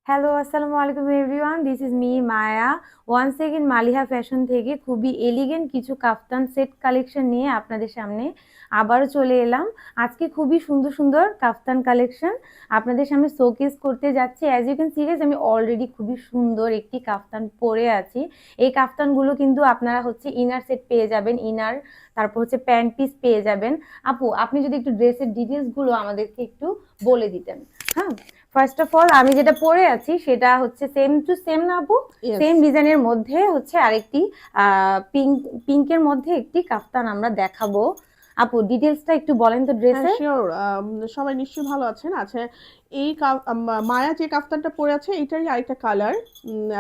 Hello, আসসালামু আলাইকুম everyone. This is me Maya. Once again Maliha fashion থেকে খুবই এলিগেন্ট কিছু কাফতান সেট কালেকশন নিয়ে আপনাদের সামনে আবারও চলে এলাম। আজকে খুবই সুন্দর সুন্দর কাফতান কালেকশন আপনাদের সামনে শোকেস করতে যাচ্ছি। As you can see guys, আমি অলরেডি খুবই সুন্দর একটি কাফতান পরে আছি। এই কাফতানগুলো কিন্তু আপনারা ইনার সেট পেয়ে যাবেন, ইনার, তারপর প্যান্ট পিস পেয়ে যাবেন। আপু, আপনি যদি একটু ড্রেসের ডিটেলস গুলো আমাদেরকে একটু বলে দিতেন। হ্যাঁ, ফার্স্ট অফ অল আমি যেটা পরে আছি সেটা সেম টু সেম না আপু, ইয়েস। সেম ডিজাইনের মধ্যে আরেকটি পিঙ্ক, পিঙ্কের মধ্যে একটি কাফতান আমরা দেখাবো। আপু, ডিটেলসটা একটু বলেন তো হ্যাঁ, ড্রেসের। শিওর। সবাই নিশ্চয়ই ভালো আছেন। আচ্ছা, এই মায়া যে কাফতানটা পরে আছে এটারই আরেকটা কালার,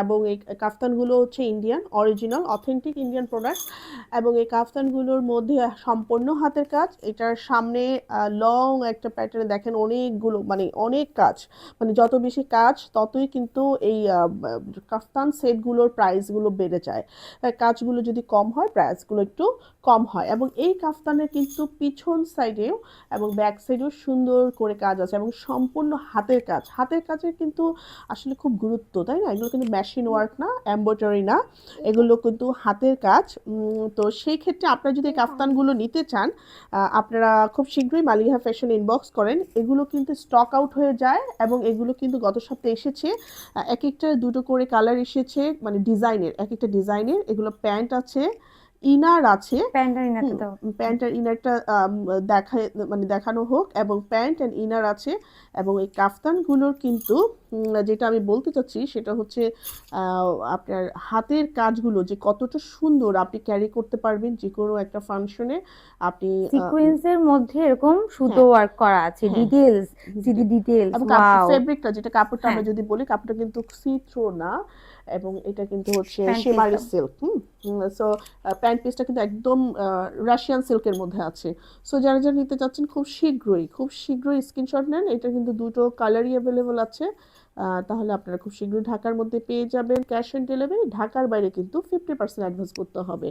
এবং এই কাফতানগুলো হচ্ছে Indian, original authentic Indian product. এবং এই কাফতানগুলোর মধ্যে সম্পূর্ণ হাতের কাজ। এটার সামনে লং একটা প্যাটার্নে দেখেন, অনেকগুলো মানে অনেক কাজ, মানে যত বেশি কাজ ততই কিন্তু এই কাফতান সেটগুলোর প্রাইসগুলো বেড়ে যায়। কাজগুলো যদি কম হয় প্রাইসগুলো একটু কম হয়। এবং এই কাফতানের কিন্তু পিছন সাইডেও এবং ব্যাক সাইডেও সুন্দর করে কাজ আছে এবং সম্পূর্ণ হাতের কাজ। হাতের কাজের কিন্তু আসলে খুব গুরুত্ব, তাই না? এগুলো কিন্তু মেশিন ওয়ার্ক না, এমব্রয়ডারি না, এগুলো কিন্তু হাতের কাজ। তো সেই ক্ষেত্রে আপনারা যদি এই কাফতানগুলো নিতে চান, আপনারা খুব শীঘ্রই মালিহা ফ্যাশন ইনবক্স করেন। এগুলো কিন্তু স্টক আউট হয়ে যায় এবং এগুলো কিন্তু গত সপ্তাহে এসেছে। এক একটা দুটো করে কালার এসেছে, মানে ডিজাইনের, এক একটা ডিজাইনের। এগুলো প্যান্ট আছে, ইনার আছে। প্যান্টটা ইনারটা হুম, দাও। প্যান্ট আর ইনারটা দেখায়, মানে দেখানো হোক। এবং প্যান্ট অ্যান্ড ইনার আছে। এবং এই কাফতানগুলোর কিন্তু যেটা আমি বলতে চাচ্ছি সেটা হচ্ছে আপনার হাতের কাজগুলো যে কতটা সুন্দর, আপনি ক্যারি করতে পারবেন যে কোনো একটা ফাংশনে। আপনি সিকোয়েন্সের মধ্যে এরকম সুতো হ্যাঁ, ওয়ার্ক করা আছে, হ্যাঁ, ডিটেলস, সিদি ডিটেল। ডিটেলস, এবং ওয়াও। ফেব্রিকটা, যেটা কাপড়টা হ্যাঁ, আমরা যদি বলি, কাপড়টা কিন্তু সি থ্রো না, এবং এটা কিন্তু হচ্ছে প্যান্ট শিমারি পিসটা। সিল্ক। সো প্যান্ট পিসটা কিন্তু একদম রাশিয়ান সিল্কের মধ্যে আছে। সো যারা যারা নিতে চাচ্ছেন খুব শীঘ্রই, খুব শীঘ্রই স্ক্রিনশট নেন। এটা কিন্তু দুটো কালারই অ্যাভেলেবল আছে। তাহলে আপনারা খুব শীঘ্রই ঢাকার মধ্যে পেয়ে যাবেন। ক্যাশ অন ডেলিভারি, ঢাকার বাইরে কিন্তু 50% অ্যাডভান্স করতে হবে।